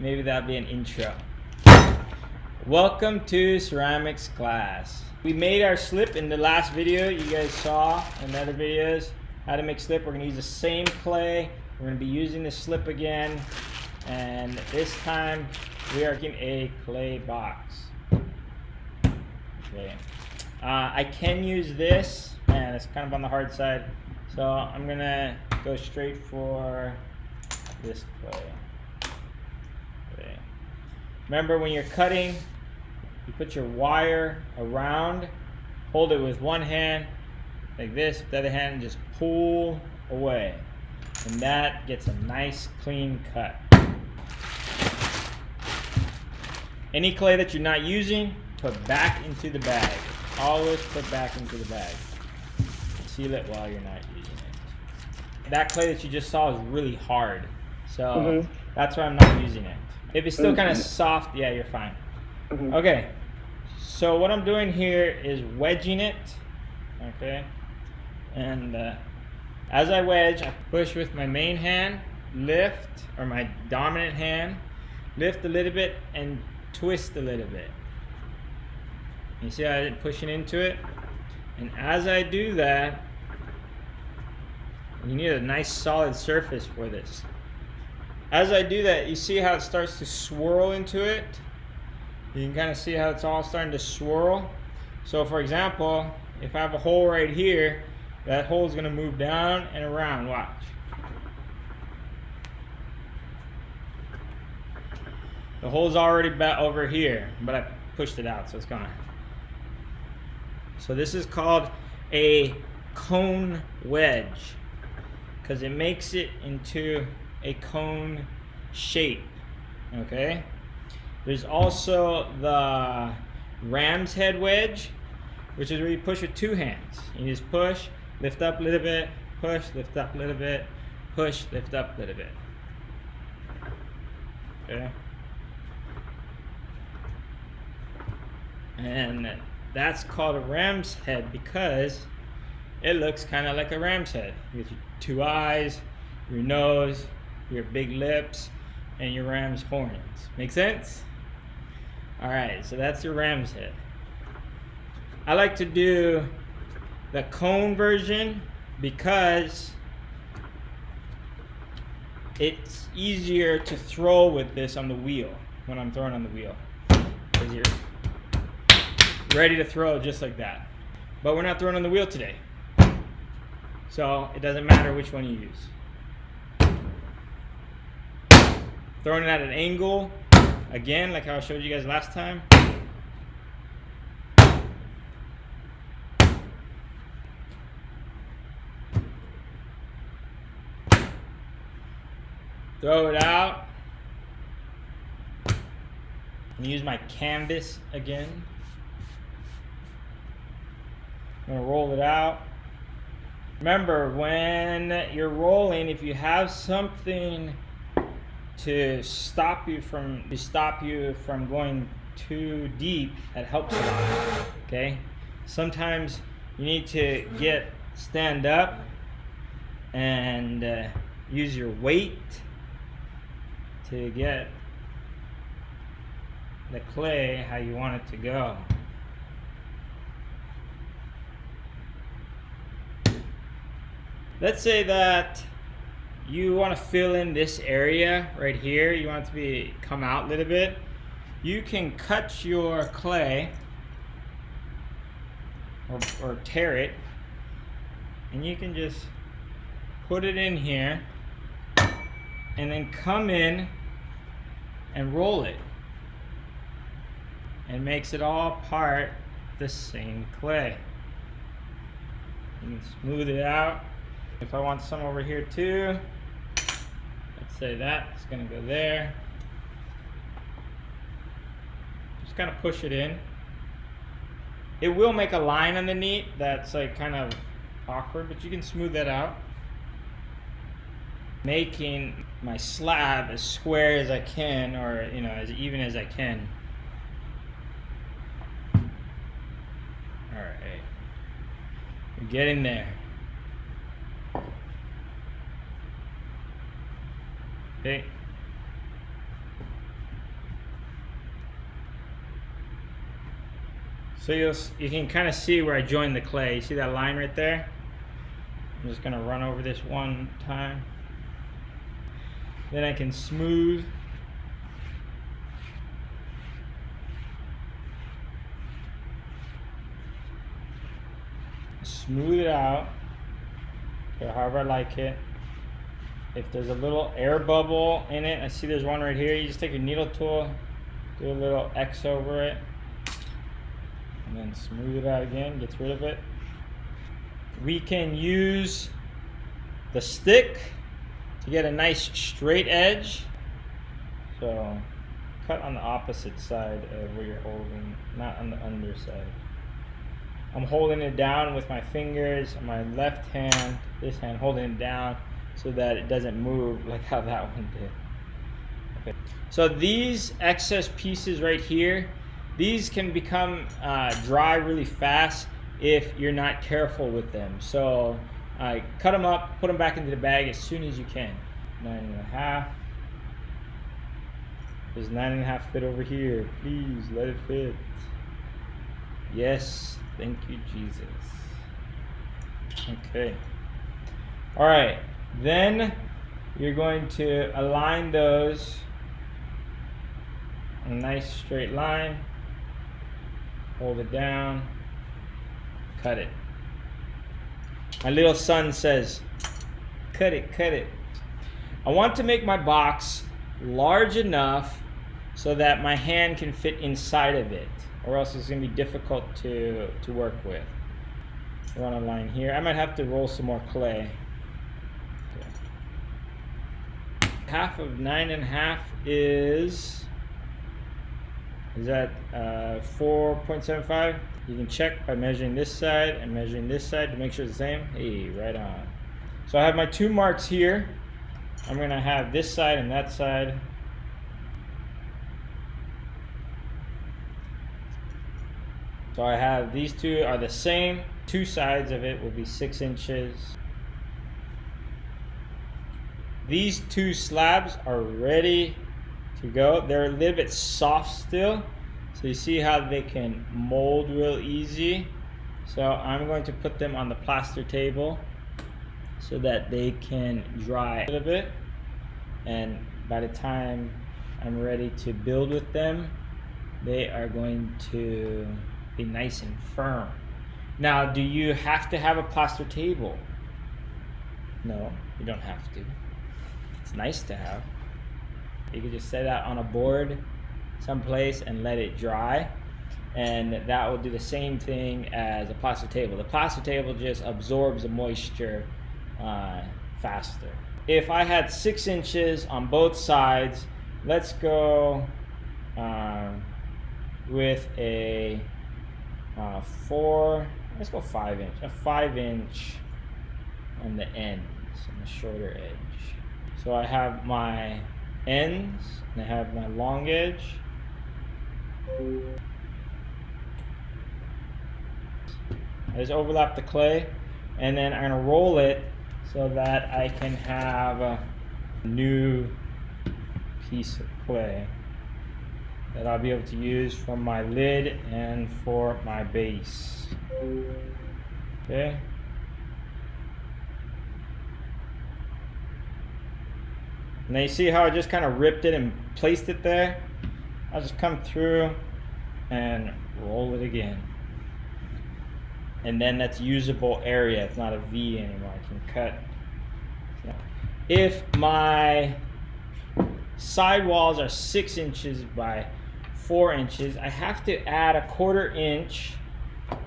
Maybe that'll be an intro. Welcome to ceramics class. We made our slip in the last video you guys saw in the other videos. How to make slip. We're going to use the same clay. We're going to be using the slip again. And this time we are getting a clay box. Okay. I can use this, and it's kind of on the hard side. So I'm going to go straight for this clay. Okay. Remember, when you're cutting, you put your wire around, hold it with one hand like this, with the other hand, and just pull away. And that gets a nice clean cut. Any clay that you're not using, put back into the bag. Always put back into the bag. Seal it while you're not using it. That clay that you just saw is really hard. So that's why I'm not using it. If it's still kind of soft, yeah, you're fine. Okay, so what I'm doing here is wedging it. Okay, and as I wedge, I push with my main hand, lift, or my dominant hand, lift a little bit and twist a little bit. You see how I'm pushing into it? And as I do that, you need a nice solid surface for this. As I do that, you see how it starts to swirl into it? You can kind of see how it's all starting to swirl. So for example, if I have a hole right here, that hole is going to move down and around. Watch. The hole's already over here, but I pushed it out, so it's gone. So this is called a cone wedge, because it makes it into a cone shape. Okay. There's also the ram's head wedge, which is where you push with two hands. You just push, lift up a little bit, push, lift up a little bit, push, lift up a little bit. Okay. And that's called a ram's head because it looks kind of like a ram's head. You get your two eyes, your nose, your big lips, and your ram's horns. Make sense? Alright, so that's your ram's head. I like to do the cone version because it's easier to throw with this on the wheel when I'm throwing on the wheel. Because you're ready to throw just like that. But we're not throwing on the wheel today. So it doesn't matter which one you use. Throwing it at an angle, again, like how I showed you guys last time. Throw it out. And use my canvas again. I'm going to roll it out. Remember, when you're rolling, if you have something to stop you from going too deep, that helps a lot. Okay? Sometimes you need to stand up and use your weight to get the clay how you want it to go. Let's say that you want to fill in this area right here. You want it to come out a little bit. You can cut your clay or tear it, and you can just put it in here and then come in and roll it. It makes it all part of the same clay. You can smooth it out. If I want some over here too, let's say that's gonna go there. Just kind of push it in. It will make a line underneath that's like kind of awkward, but you can smooth that out. Making my slab as square as I can, or as even as I can. Alright. We're getting there. Okay. So you can kind of see where I joined the clay. You see that line right there? I'm just gonna run over this one time. Then I can smooth. Smooth it out, or however I like it. If there's a little air bubble in it, I see there's one right here, you just take your needle tool, do a little X over it, and then smooth it out again, gets rid of it. We can use the stick to get a nice straight edge. So cut on the opposite side of where you're holding, not on the underside. I'm holding it down with my fingers on my left hand, this hand holding it down so that it doesn't move like how that one did. Okay. So these excess pieces right here, these can become dry really fast if you're not careful with them. So cut them up, put them back into the bag as soon as you can. 9.5. Does 9.5 fit over here? Please let it fit. Yes. Thank you, Jesus. Okay. All right. Then you're going to align those in a nice straight line. Hold it down. Cut it. My little son says, cut it, cut it. I want to make my box large enough so that my hand can fit inside of it, or else it's going to be difficult to work with. Run a line here. I might have to roll some more clay. Okay. Half of 9.5 is that 4.75? You can check by measuring this side and measuring this side to make sure it's the same. Hey, right on. So I have my two marks here. I'm going to have this side and that side. So I have these two are the same. Two sides of it will be 6 inches. These two slabs are ready to go. They're a little bit soft still. So you see how they can mold real easy. So I'm going to put them on the plaster table so that they can dry a little bit. And by the time I'm ready to build with them, they are going to be nice and firm. Now, do you have to have a plaster table? No, you don't have to. It's nice to have. You can just set that on a board someplace and let it dry, and that will do the same thing as a plaster table. The plaster table just absorbs the moisture faster. If I had 6 inches on both sides, let's go with a let's go 5 inch, a 5 inch on the ends, on the shorter edge. So I have my ends and I have my long edge. I just overlap the clay, and then I'm gonna roll it so that I can have a new piece of clay that I'll be able to use for my lid and for my base. Okay. Now you see how I just kind of ripped it and placed it there? I'll just come through and roll it again. And then that's usable area. It's not a V anymore. I can cut. If my side walls are 6 inches by 4 inches, I have to add a 1/4 inch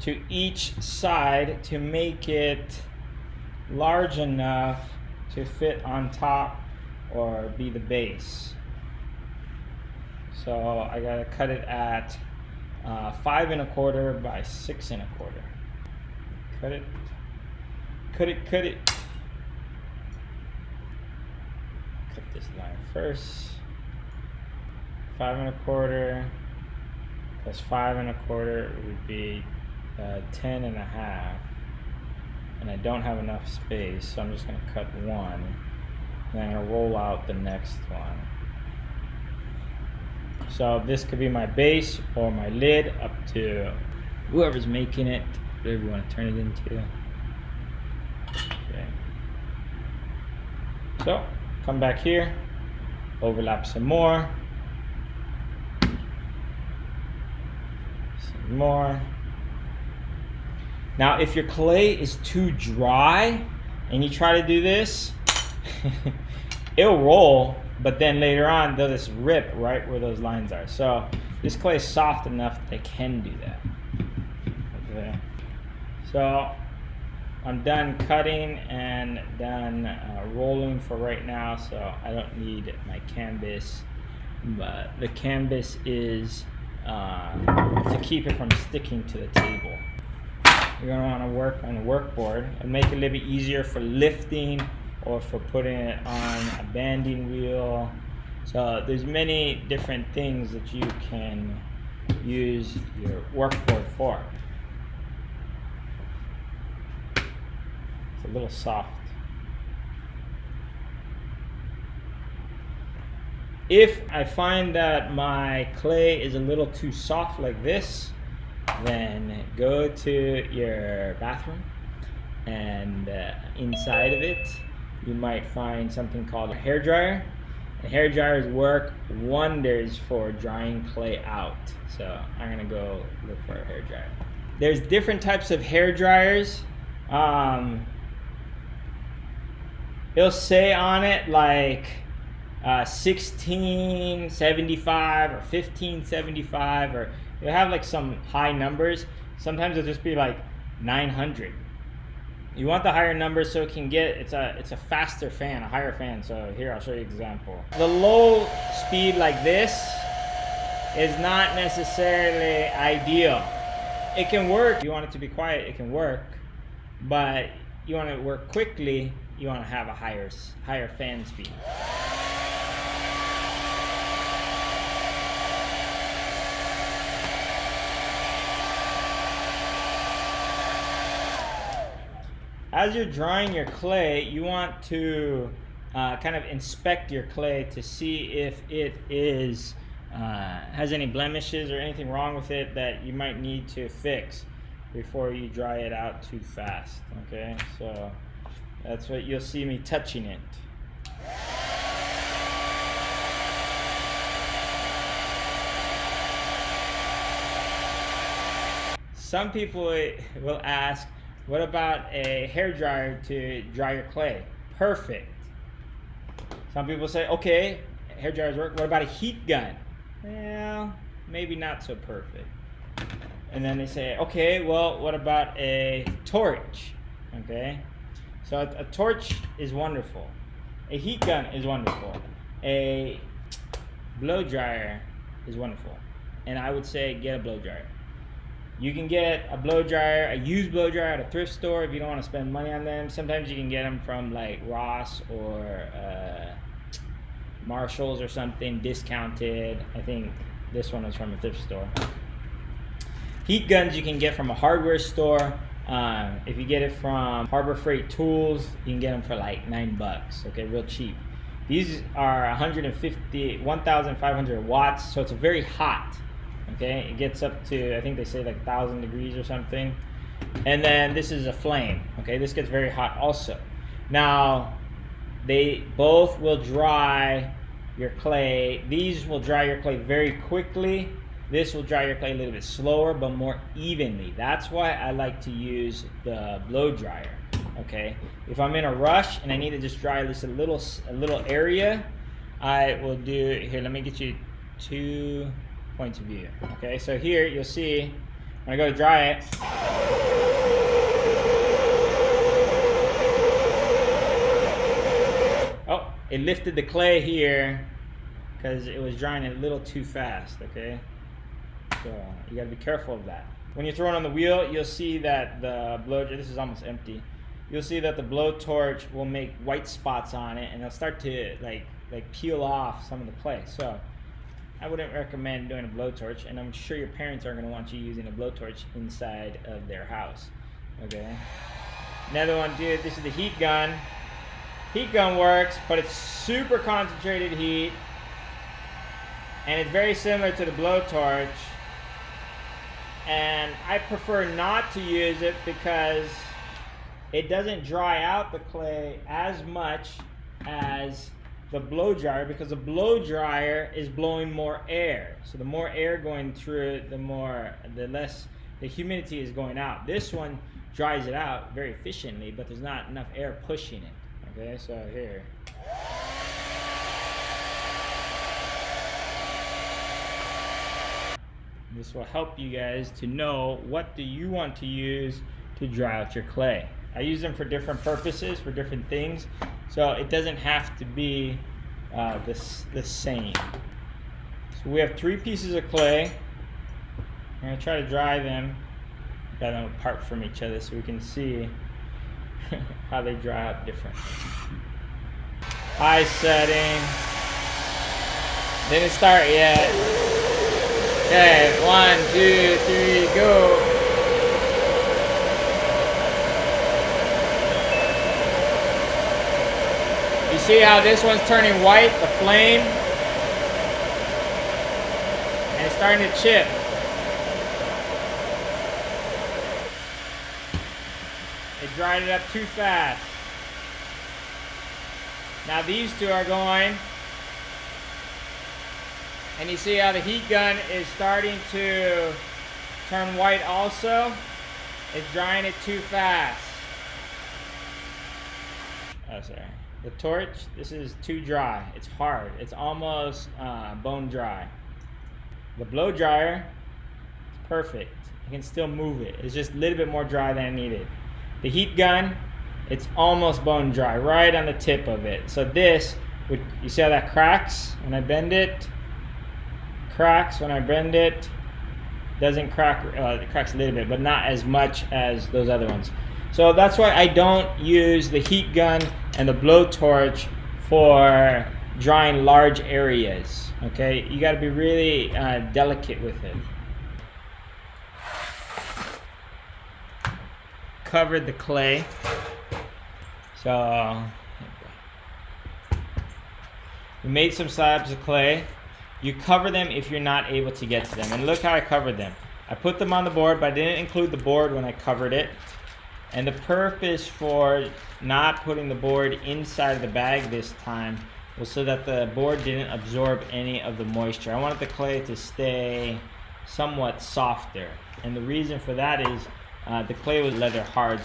to each side to make it large enough to fit on top or be the base. So I gotta cut it at 5 1/4 by 6 1/4. Cut it, cut it, cut it. Cut this line first. 5 1/4 plus 5 1/4 would be 10 1/2. And I don't have enough space, so I'm just gonna cut one. And I'm gonna roll out the next one. So this could be my base or my lid, up to whoever's making it, whatever you want to turn it into. Okay. So come back here, overlap some more. Some more. Now, if your clay is too dry and you try to do this, it'll roll, but then later on they'll just rip right where those lines are. So this clay is soft enough that they can do that. Okay. So I'm done cutting and done rolling for right now, so I don't need my canvas. But the canvas is to keep it from sticking to the table. You're going to want to work on a workboard and make it a little bit easier for lifting or for putting it on a banding wheel. So there's many different things that you can use your workboard for. It's a little soft. If I find that my clay is a little too soft like this, then go to your bathroom and inside of it you might find something called a hair dryer. And hair dryers work wonders for drying clay out. So I'm gonna go look for a hair dryer. There's different types of hair dryers. It'll say on it like 1675 or 1575, or you'll have like some high numbers. Sometimes it'll just be like 900. You want the higher number so it can get, it's a faster fan, a higher fan. So here, I'll show you an example. The low speed like this is not necessarily ideal. It can work. You want it to be quiet, it can work. But you want it to work quickly, you want to have a higher fan speed. As you're drying your clay, you want to kind of inspect your clay to see if it is has any blemishes or anything wrong with it that you might need to fix before you dry it out too fast. Okay, so that's what you'll see me touching it. Some people will ask, what about a hair dryer to dry your clay? Perfect. Some people say, okay, hair dryers work. What about a heat gun? Well, maybe not so perfect. And then they say, okay, well, what about a torch? Okay, so a torch is wonderful. A heat gun is wonderful. A blow dryer is wonderful. And I would say get a blow dryer. You can get a blow dryer, a used blow dryer at a thrift store if you don't want to spend money on them. Sometimes you can get them from like Ross or Marshalls or something, discounted. I think this one is from a thrift store. Heat guns you can get from a hardware store. If you get it from Harbor Freight Tools, you can get them for like $9, okay, real cheap. These are 1,500 watts, so it's very hot. Okay, it gets up to, I think they say like 1,000 degrees or something. And then this is a flame. Okay, this gets very hot also. Now, they both will dry your clay. These will dry your clay very quickly. This will dry your clay a little bit slower, but more evenly. That's why I like to use the blow dryer. Okay, if I'm in a rush and I need to just dry just a little area, I will do, here, let me get you 2 points of view. Okay, so here you'll see when I go to dry it, oh, it lifted the clay here because it was drying a little too fast. Okay, so you got to be careful of that. When you throw it on the wheel, you'll see that the blow, this is almost empty, you'll see that the blowtorch will make white spots on it and it'll start to like peel off some of the clay. So I wouldn't recommend doing a blowtorch, and I'm sure your parents aren't going to want you using a blowtorch inside of their house. Okay. Another one, dude, this is the heat gun. Heat gun works, but it's super concentrated heat, and it's very similar to the blowtorch. and I prefer not to use it because it doesn't dry out the clay as much as the blow dryer, because the blow dryer is blowing more air. So the more air going through it, the less the humidity is going out. This one dries it out very efficiently, but there's not enough air pushing it. Okay, so here. This will help you guys to know what do you want to use to dry out your clay. I use them for different purposes, for different things, so it doesn't have to be the same. So we have 3 pieces of clay. I'm going to try to dry them apart from each other so we can see how they dry out differently. High setting. Didn't start yet. Okay, 1, 2, 3, go. You see how this one's turning white, the flame? And it's starting to chip. It dried it up too fast. Now these 2 are going, and you see how the heat gun is starting to turn white also? It's drying it too fast. Oh, sorry. The torch, this is too dry. It's hard. It's almost bone dry. The blow dryer, it's perfect. I can still move it. It's just a little bit more dry than I needed. The heat gun, it's almost bone dry, right on the tip of it. So this, you see how that cracks when I bend it? Cracks when I bend it. Doesn't crack, it cracks a little bit, but not as much as those other ones. So that's why I don't use the heat gun and the blowtorch for drying large areas. Okay, you got to be really delicate with it. Covered the clay. So we made some slabs of clay. You cover them if you're not able to get to them. And look how I covered them. I put them on the board, but I didn't include the board when I covered it. And the purpose for not putting the board inside of the bag this time was so that the board didn't absorb any of the moisture. I wanted the clay to stay somewhat softer. And the reason for that is the clay was leather hard,